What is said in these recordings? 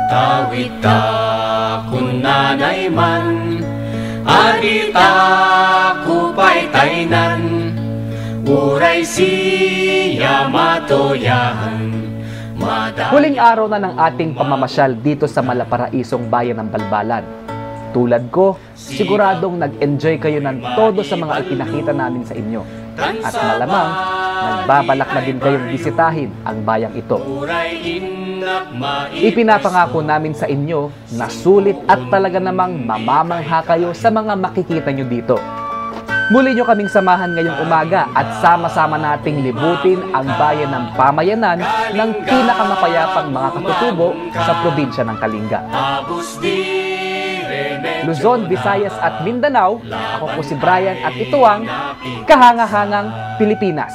Tawita kun nanay man, adita kupay taynan, uray siya matoyahan. Huling araw na ng ating pamamasyal dito sa malaparaisong bayan ng Balbalan. Tulad ko, siguradong nag-enjoy kayo ng todo sa mga ipinakita namin sa inyo. At malamang, nagbabalak na din kayong bisitahin ang bayang ito. Ipinapangako namin sa inyo na sulit at talaga namang mamamangha kayo sa mga makikita nyo dito. Muli nyo kaming samahan ngayong umaga at sama-sama nating libutin ang bayan ng pamayanan ng pinakamapayapang mga katutubo sa probinsya ng Kalinga. Luzon, Visayas at Mindanao, ako po si Brian at ito ang Kahanga-hangang Pilipinas.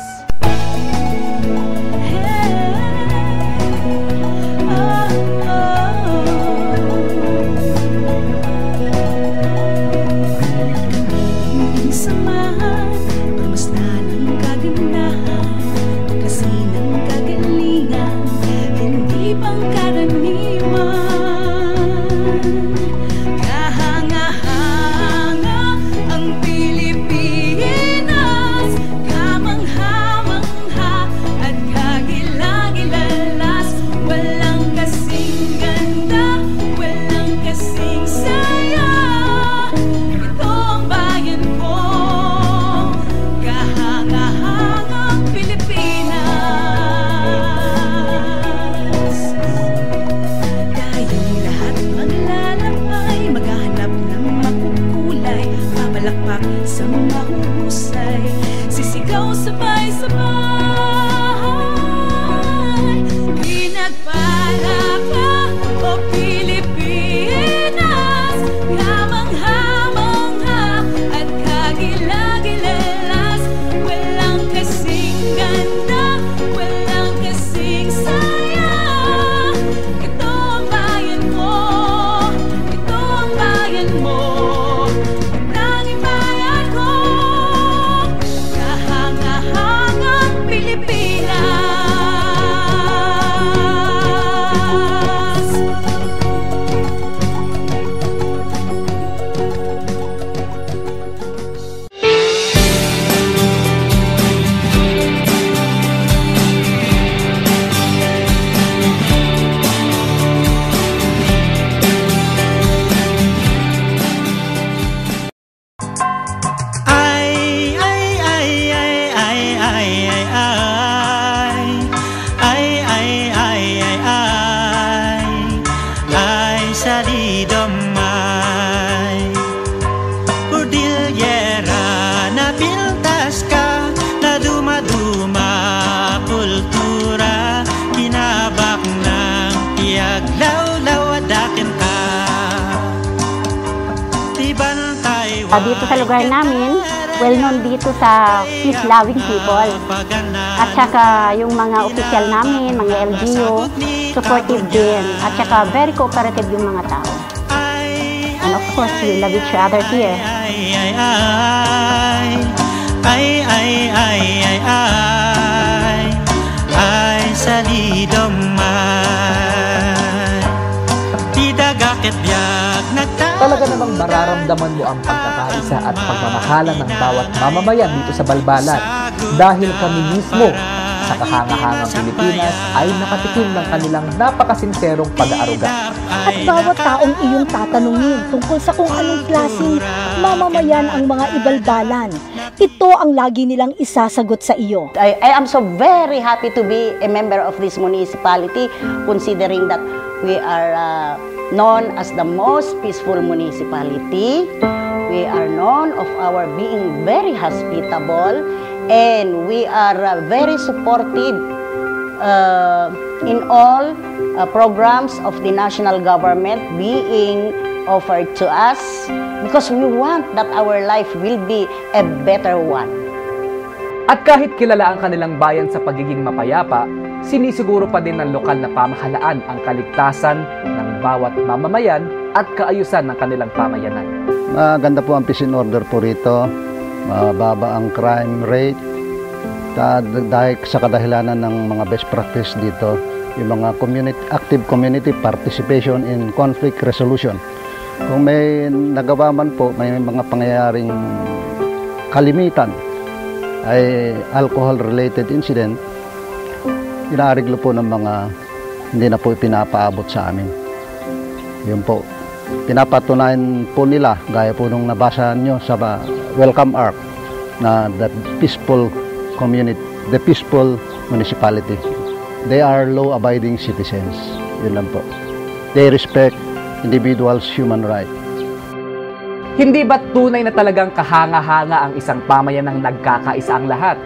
Dito sa lugar namin, well-known dito sa peace-loving people. At saka yung mga opisyal namin, mga LGU, supportive din. At saka very cooperative yung mga tao. And of course, we love each other here. Talaga namang mararamdaman mo ang pagkakaisa at pagmamahalan ng bawat mamamayan dito sa Balbalan dahil kami mismo sa Kahanga-hangang Pilipinas ay nakatikim ng kanilang napakasinserong pag-aaruga. At bawat taong iyong tatanungin tungkol sa kung anong klaseng mamamayan ang mga Ibalbalan, ito ang lagi nilang isasagot sa iyo. I am so very happy to be a member of this municipality, considering that we are known as the most peaceful municipality. We are known of our being very hospitable, and we are very supportive in all programs of the national government being offered to us, because we want that our life will be a better one. At kahit kilala ang kanilang bayan sa pagiging mapayapa, sinisiguro pa din ng lokal na pamahalaan ang kaligtasan ng bawat mamamayan at kaayusan ng kanilang pamayanan. Maganda po ang peace and order po rito, mababa ang crime rate, dahil sa kadahilanan ng mga best practice dito, yung mga active community participation in conflict resolution. Kung may nagawa man po, may mga pangyayaring kalimitan ay alcohol-related incident, inaariglo po ng mga hindi na po pinapaabot sa amin. Yun po. Pinapatunayan po nila, gaya po nung nabasa nyo sa Welcome Arc, na the peaceful community, the peaceful municipality. They are law-abiding citizens. Yun lang po. They respect individuals' human rights. Hindi ba tunay na talagang kahanga-hanga ang isang pamayanang nagkakaisa ang lahat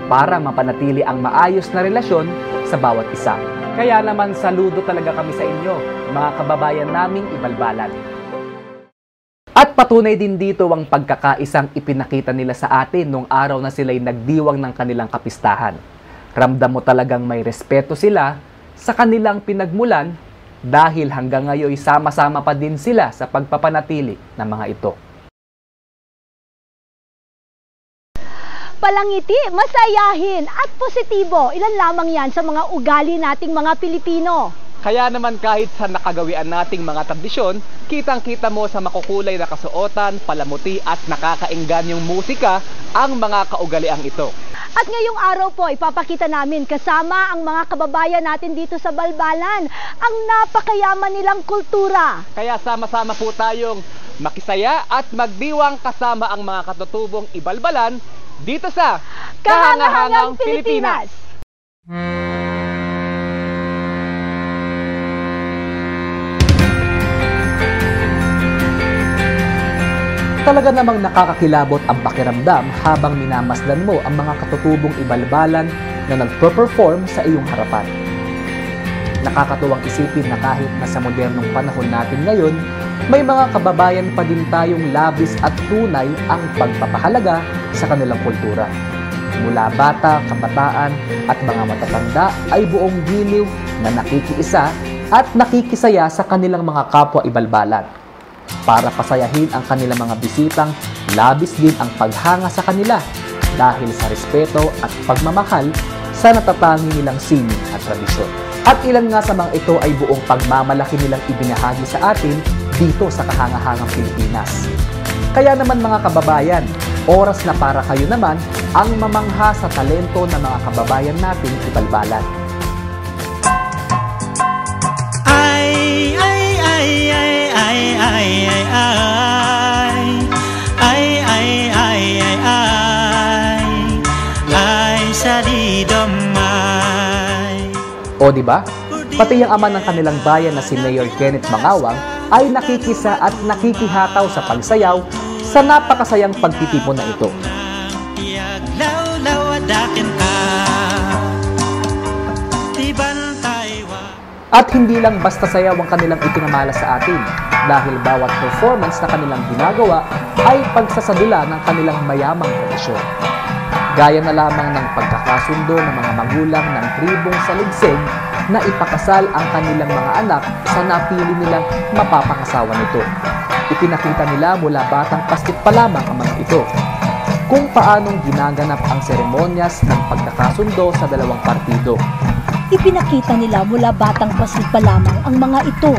para mapanatili ang maayos na relasyon sa bawat isa? Kaya naman saludo talaga kami sa inyo, mga kababayan naming Ibalbalan. At patunay din dito ang pagkakaisang ipinakita nila sa atin nung araw na sila'y nagdiwang ng kanilang kapistahan. Ramdam mo talagang may respeto sila sa kanilang pinagmulan dahil hanggang ngayon sama-sama pa din sila sa pagpapanatili ng mga ito. Palangiti, masayahin at positibo, ilan lamang yan sa mga ugali nating mga Pilipino. Kaya naman kahit sa nakagawian nating mga tradisyon, kitang-kita mo sa makukulay na kasuotan, palamuti at nakakainggan yung musika ang mga kaugaliang ito. At ngayong araw po, ipapakita namin kasama ang mga kababayan natin dito sa Balbalan ang napakayaman nilang kultura. Kaya sama-sama po tayong makisaya at magdiwang kasama ang mga katutubong Ibalbalan dito sa Kahangahangang Pilipinas. Talaga namang nakakakilabot ang pakiramdam habang minamasdan mo ang mga katutubong Ibalbalan na nagpo-perform sa iyong harapan. Nakakatuwang isipin na kahit na sa modernong panahon natin ngayon, may mga kababayan pa din tayong labis at tunay ang pagpapahalaga sa kanilang kultura. Mula bata, kabataan at mga matatanda ay buong giliw na nakikiisa at nakikisaya sa kanilang mga kapwa Ibalbalan. Para pasayahin ang kanilang mga bisitang, labis din ang paghanga sa kanila dahil sa respeto at pagmamahal sa natatangi nilang sining at tradisyon. At ilan nga sa mga ito ay buong pagmamalaki nilang ibinahagi sa atin dito sa Kahangahangang Pilipinas. Kaya naman mga kababayan, oras na para kayo naman ang mamangha sa talento ng mga kababayan nating Ibalbalan. O diba? Pati ang ama ng kanilang bayan na si Mayor Kenneth Mangawang ay nakikisa at nakikihataw sa pagsayaw sa napakasayang pagtitipon na ito. At hindi lang basta sayaw ang kanilang ipinamala sa atin dahil bawat performance na kanilang ginagawa ay pagsasadula ng kanilang mayamang tradisyon. Gaya na lamang ng pagkakasundo ng mga magulang ng tribong Saligsig na ipakasal ang kanilang mga anak sa napili nilang mapapangasawa nito. Ipinakita nila mula batang pastit pa lamang ang mga ito kung paanong ginaganap ang seremonyas ng pagkakasundo sa dalawang partido. Ipinakita nila mula batang paslit pa lamang ang mga ito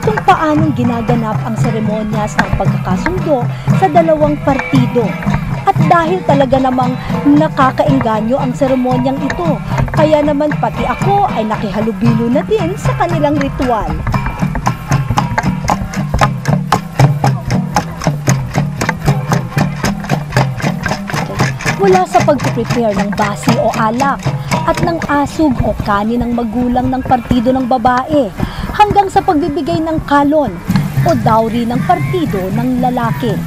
kung paanong ginaganap ang seremonyas ng pagkakasundo sa dalawang partido. At dahil talaga namang nakakaengganyo ang seremonyang ito, kaya naman pati ako ay nakihalubilo na din sa kanilang ritual. Mula sa pag-prepare ng basi o alak at ng asog o kanin ng magulang ng partido ng babae hanggang sa pagbibigay ng kalon o dowry ng partido ng lalaki.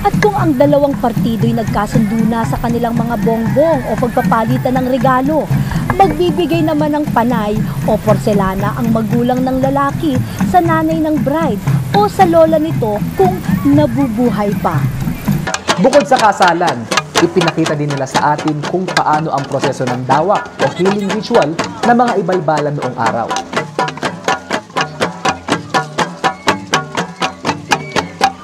At kung ang dalawang partido'y nagkasundo na sa kanilang mga bongbong o pagpapalitan ng regalo, magbibigay naman ng panay o porselana ang magulang ng lalaki sa nanay ng bride o sa lola nito kung nabubuhay pa. Bukod sa kasalan, ipinakita din nila sa atin kung paano ang proseso ng dawak o healing ritual ng mga Ibalbalan noong araw.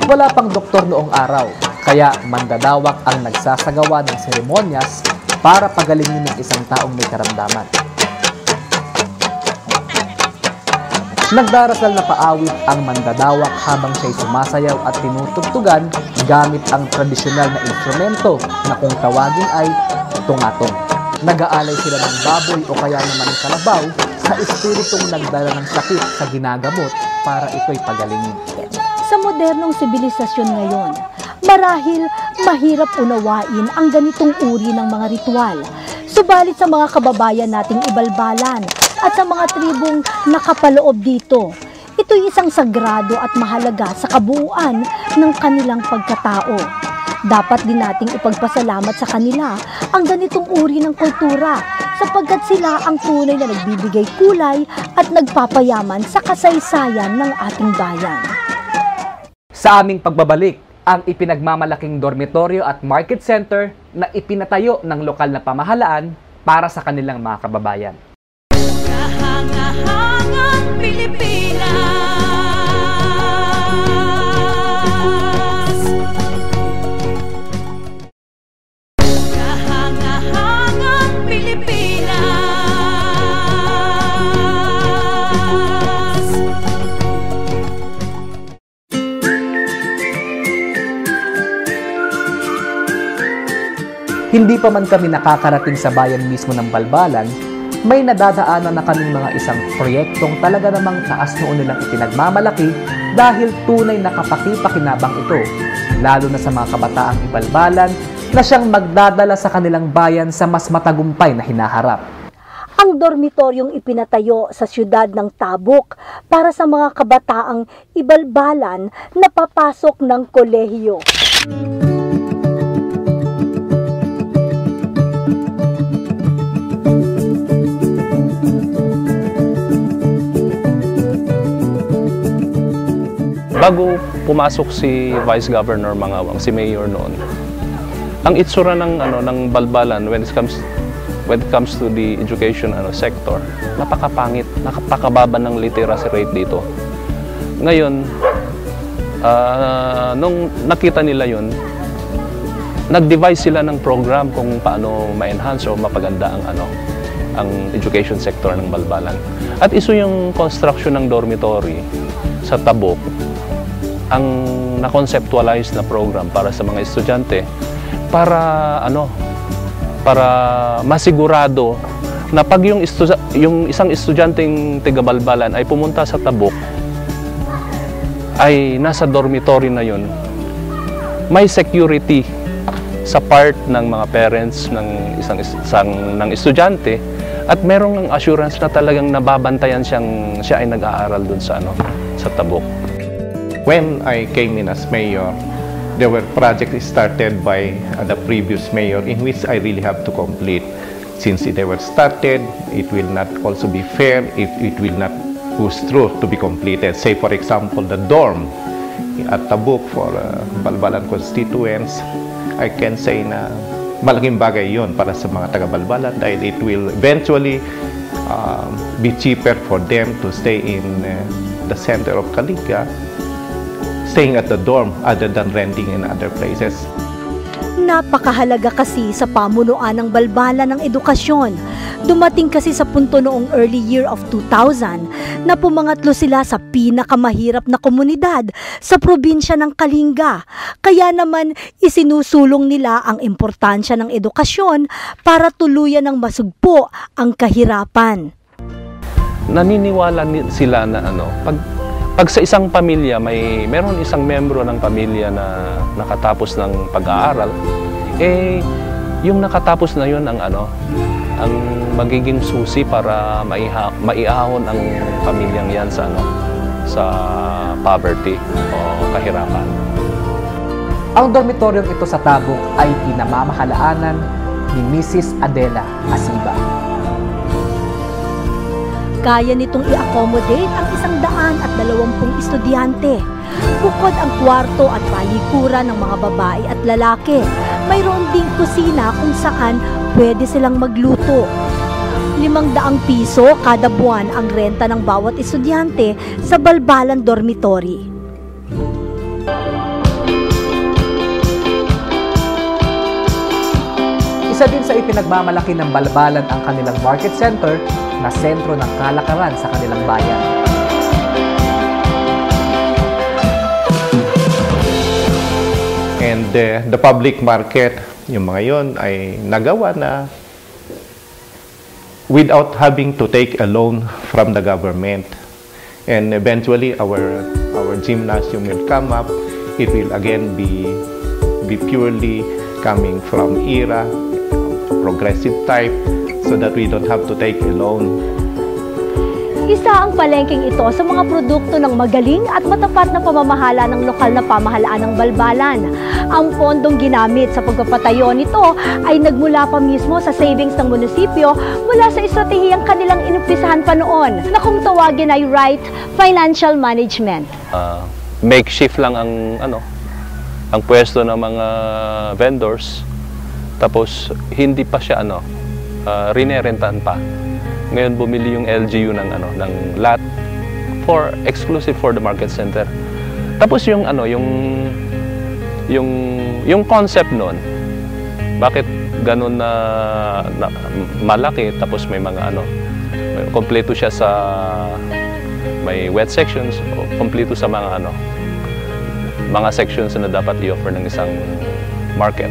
Wala pang doktor noong araw, kaya mandadawak ang nagsasagawa ng seremonyas para pagalingin ng isang taong may karamdaman. Nagdarasal na paawit ang mandadawak habang siya'y sumasayaw at tinutugtugan gamit ang tradisyonal na instrumento na kung tawagin ay tungatong. Nag-aalay sila ng baboy o kaya naman ng kalabaw sa espiritong nagdala ng sakit sa ginagamot para ito'y pagalingin. Sa modernong sibilisasyon ngayon, marahil mahirap unawain ang ganitong uri ng mga ritual. Subalit sa mga kababayan nating ibalbalan at sa mga tribong nakapaloob dito, ito'y isang sagrado at mahalaga sa kabuuan ng kanilang pagkatao. Dapat din nating ipagpasalamat sa kanila ang ganitong uri ng kultura sapagkat sila ang tunay na nagbibigay kulay at nagpapayaman sa kasaysayan ng ating bayan. Sa aming pagbabalik, ang ipinagmamalaking dormitoryo at market center na ipinatayo ng lokal na pamahalaan para sa kanilang mga kababayan. Kahangahangang Pilipinas, kahangahangang Pilipinas. Hindi pa man kami nakakarating sa bayan mismo ng Balbalan, may nadadaanan na kaming mga isang proyektong talaga namang taas noon nilang ipinagmamalaki dahil tunay na kapaki-pakinabang ito, lalo na sa mga kabataang ibalbalan na siyang magdadala sa kanilang bayan sa mas matagumpay na hinaharap. Ang dormitoryong ipinatayo sa siyudad ng Tabuk para sa mga kabataang ibalbalan na papasok ng kolehiyo. Bago pumasok si Vice Governor Mangawang, si Mayor noon, ang itsura ng Balbalan when it comes to the education sector, napakapangit, napakababa ng literacy rate dito. Ngayon, nung nakita nila yun, nag-devise sila ng program kung paano ma-enhance o mapaganda ang education sector ng Balbalan. At iso yung construction ng dormitory sa Tabuk, ang na-conceptualize na program para sa mga estudyante para masigurado na pag yung isang estudyanteng taga-Balbalan ay pumunta sa Tabuk ay nasa dormitory na yun, may security sa part ng mga parents ng ng estudyante at merong assurance na talagang nababantayan siya ay nag-aaral dun sa Tabuk. When I came in as mayor, there were projects started by the previous mayor in which I really have to complete. Since they were started, it will not also be fair if it will not push through to be completed. Say for example, the dorm at Tabuk for Balbalan constituents, I can say na malaking bagay yun para sa mga taga-Balbalan dahil it will eventually be cheaper for them to stay in the center of Caliga, staying at the dorm other than renting in other places. Napakahalaga kasi sa pamunuan ng Balbalan ng edukasyon. Dumating kasi sa punto noong early year of 2000 na pumangatlo sila sa pinakamahirap na komunidad sa probinsya ng Kalinga. Kaya naman isinusulong nila ang importansya ng edukasyon para tuluyan ng masugpo ang kahirapan. Naniniwala sila na pag sa isang pamilya meron isang membro ng pamilya na nakatapos ng pag-aaral, yung nakatapos na yun ang magiging susi para maiahon ang pamilyang yan sa poverty o kahirapan. Ang dormitoryong ito sa Tabuk ay pinamamahalaanan ni Mrs. Adela Asiba. Kaya nitong i-accommodate ang 120 estudyante. Bukod ang kwarto at palikuran ng mga babae at lalaki, mayroon ding kusina kung saan pwede silang magluto. 500 piso kada buwan ang renta ng bawat estudyante sa Balbalan Dormitory. Isa din sa ipinagmamalaki ng Balbalan ang kanilang market center na sentro ng kalakaran sa kanilang bayan. And the public market, yung mga yon ay nagawa na without having to take a loan from the government. And eventually, our gymnasium will come up. It will again be purely coming from ERA, progressive type, so that we don't have to take a loan. Isa ang palengking ito sa mga produkto ng magaling at matapat na pamamahala ng lokal na pamahalaan ng Balbalan. Ang pondong ginamit sa pagpapatayo nito ay nagmula pa mismo sa savings ng munisipyo mula sa estratehiyang kanilang inumpisahan pa noon na kung tawagin ay right financial management. Makeshift lang ang pwesto ng mga vendors, tapos hindi pa siya rinerentahan pa. Ngayon bumili yung LGU ng lot exclusive for the market center. Tapos yung concept noon, bakit ganun na malaki, tapos may mga kompleto siya sa may wet sections, kompleto sa mga sections na dapat i-offer ng isang market.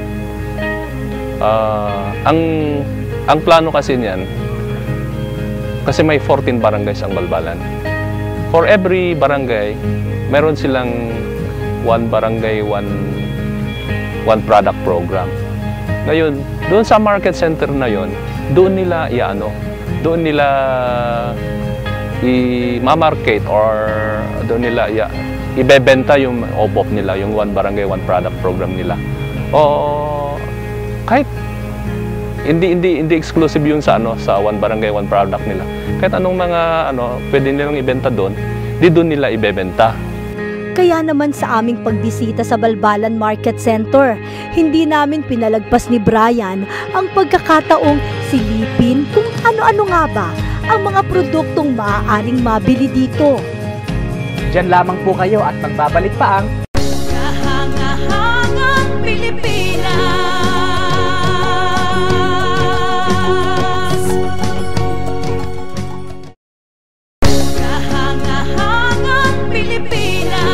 Ang plano kasi niyan, kasi may 14 barangays ang Balbalan. For every barangay, meron silang one barangay, one product program. Ngayon, doon sa market center na yon, doon nila i-market or doon nila ibebenta yung OPOP nila, yung one barangay, one product program nila. O kahit hindi exclusive yun sa one barangay, one product nila. Kahit anong mga pwede nilang ibenta doon, doon nila ibebenta. Kaya naman sa aming pagbisita sa Balbalan Market Center, hindi namin pinalagpas ni Brian ang pagkakataong silipin kung ano-ano nga ba ang mga produktong maaaring mabili dito. Diyan lamang po kayo at magbabalik pa ang Kahangahangang Pilipinas. Kahangahangang Pilipinas.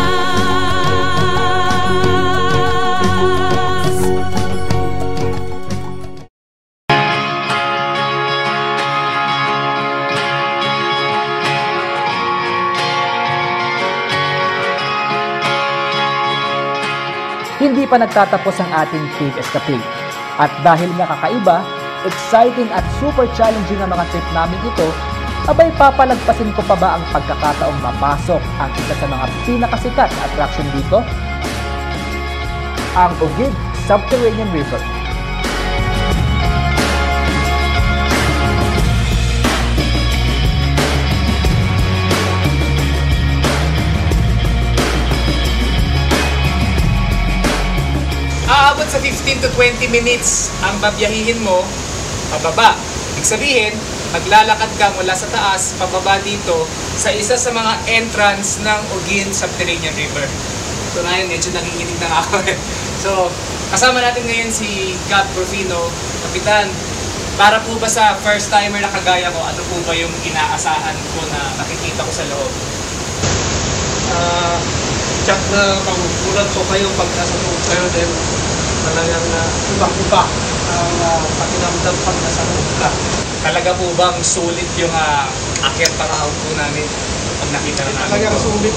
Hindi pa nagtatapos ang ating Cave Escapade. At dahil nga kakaiba, exciting at super challenging ang mga trip namin ito, abay papalagpasin ko pa ba ang pagkakataong mapasok ang isa sa mga pinakasikat na attraction dito? Ang Ugid Subterranean River. Aabot sa 15 to 20 minutes ang babiyahihin mo pababa. Ibig sabihin, maglalakad ka mula sa taas, pababa dito, sa isa sa mga entrance ng Ugin Subterranean River. So ngayon, medyo nanginginig na ako. So, kasama natin ngayon si Gab Rufino. Kapitan, para po ba sa first timer na kagaya ko, ano po ba yung inaasahan ko na nakikita ko sa loob? Tsak na pangkukulat ko kayo pag nasa loob kayo din talagang ibang-iba ang pakinamdam pag nasa loob ka. Talaga po bang sulit yung akyat pangahaw po namin pag nakita na namin? Talagang sulit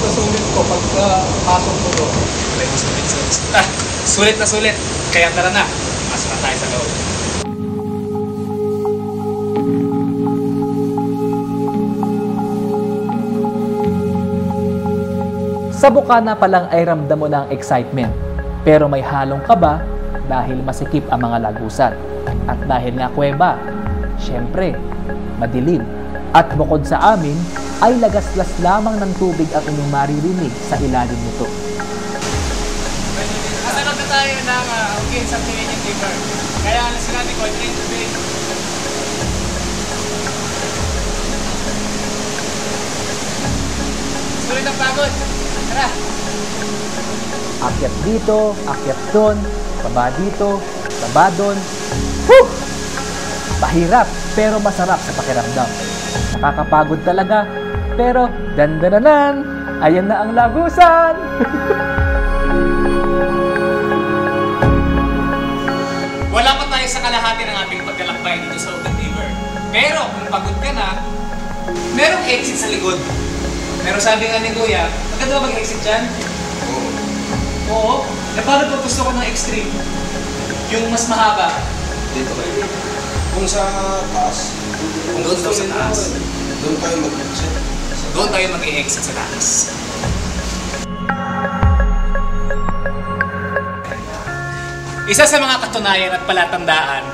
ko pag pasok ko doon. Sulit na sulit. Kaya tara na. Pasok na tayo sa loob. Sa bukana pa lang ay ramdam mo na ang excitement, pero may halong kaba dahil masikip ang mga lagusan. At dahil nga kuweba, syempre, madilim. At bukod sa amin, ay lagaslas lamang ng tubig ang inyong maririnig sa ilalim nito. Kasanod na tayo ng Ugin Subterranean River. Kaya sinabi ko, train to be. Sulit ang pagod. Tara! Akyat dito, akyat doon, baba dito, baba doon. Whew! Mahirap pero masarap sa pakiramdam. Nakakapagod talaga pero dandananan, ayan na ang lagusan! Wala pa tayo sa kalahati ng ating paglalakbay dito sa Open River. Pero kung pagod ka na, merong exit sa likod. Pero sabi nga ni Kuya, maganda ba mag-exit dyan? Oo. Eh paano pag gusto ko ng extreme? Yung mas mahaba. Dito kayo. Kung sa taas. Kung doon daw sa taas. Doon tayo mag-exit. Doon tayo mag-exit sa taas. Isa sa mga katunayan at palatandaan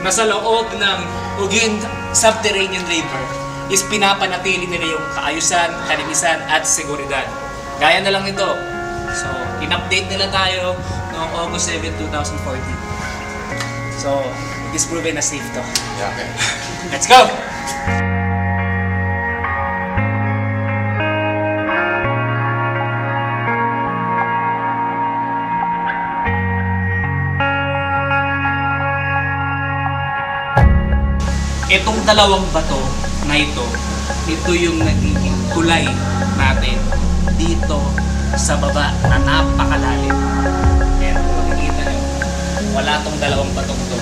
na sa loob ng Ugin Subterranean River is pinapanatili nila yung kaayusan, kalinisan at seguridad. Gaya na lang nito. So, in-update nila tayo noong August 7, 2014. So, it is proven na safe to. Yeah, okay. Let's go! Itong dalawang bato na ito yung nagiging tulay natin dito sa baba na napakalalim. Kaya kung makikita nyo, wala tong dalawang batong to.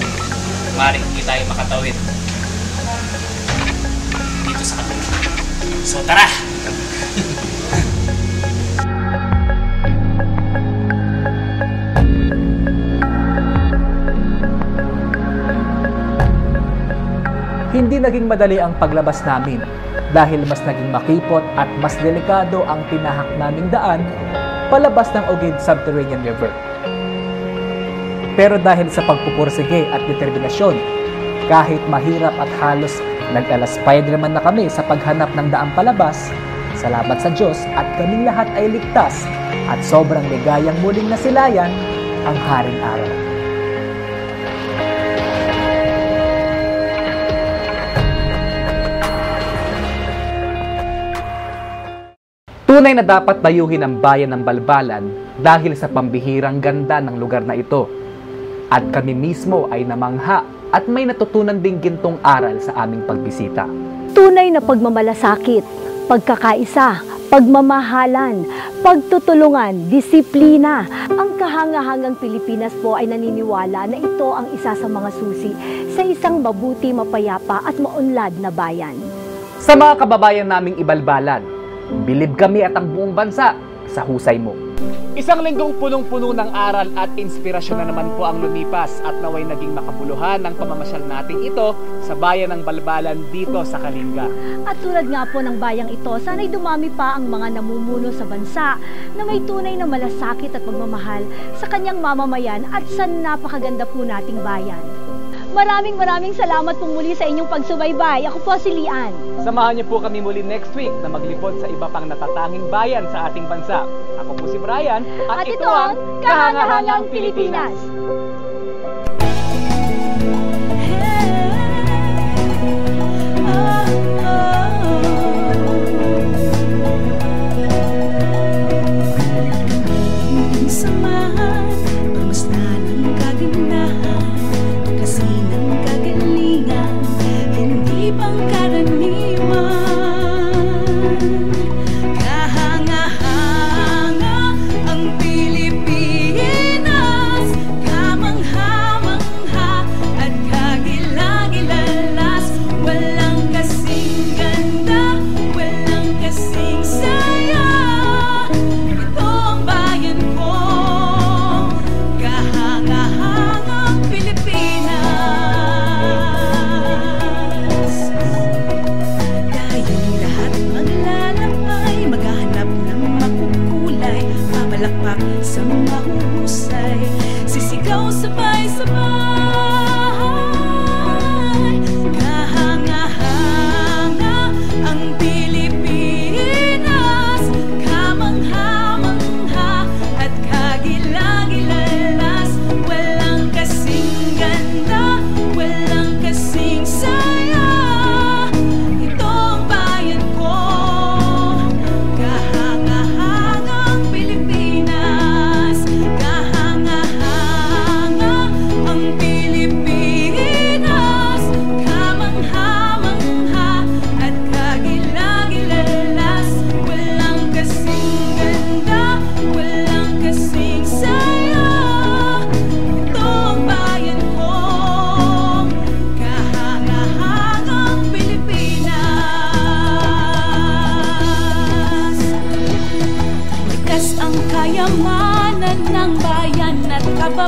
Maring hindi tayo makatawid dito sa kabila. So tara! Hindi naging madali ang paglabas namin dahil mas naging makipot at mas delikado ang tinahak naming daan palabas ng Ugin Subterranean River. Pero dahil sa pagpupursige at determinasyon, kahit mahirap at halos nag-ala Spider-Man na kami sa paghanap ng daang palabas, salamat sa Diyos at kaming lahat ay ligtas at sobrang ligayang muling nasilayan ang haring araw. Tunay na dapat dayuhin ang bayan ng Balbalan dahil sa pambihirang ganda ng lugar na ito. At kami mismo ay namangha at may natutunan ding gintong aral sa aming pagbisita. Tunay na pagmamalasakit, pagkakaisa, pagmamahalan, pagtutulungan, disiplina. Ang kahangahangang Pilipinas po ay naniniwala na ito ang isa sa mga susi sa isang mabuti, mapayapa at maunlad na bayan. Sa mga kababayan naming Ibalbalan, bilib kami at ang buong bansa sa husay mo. Isang linggong punong-puno ng aral at inspirasyon na naman po ang lumipas at naway naging makabuluhan ng pamamasyal nating ito sa bayan ng Balbalan dito sa Kalinga. At tulad nga po ng bayang ito, sana'y dumami pa ang mga namumuno sa bansa na may tunay na malasakit at pagmamahal sa kanyang mamamayan at sa napakaganda po nating bayan. Maraming salamat po muli sa inyong pagsubaybay. Ako po si Lian. Samahan niyo po kami muli next week na maglipod sa iba pang natatanging bayan sa ating bansa. Ako po si Brian at ito ang Kahangahangang Pilipinas. Kahanga-hanga ang Pilipinas, kamangha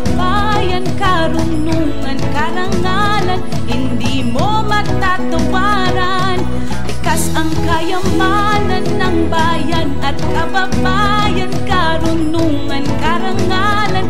kababayan, karunungan, karangalan, hindi mo matatawaran. Likas ang kayamanan ng bayan at kababayan, karunungan, karangalan,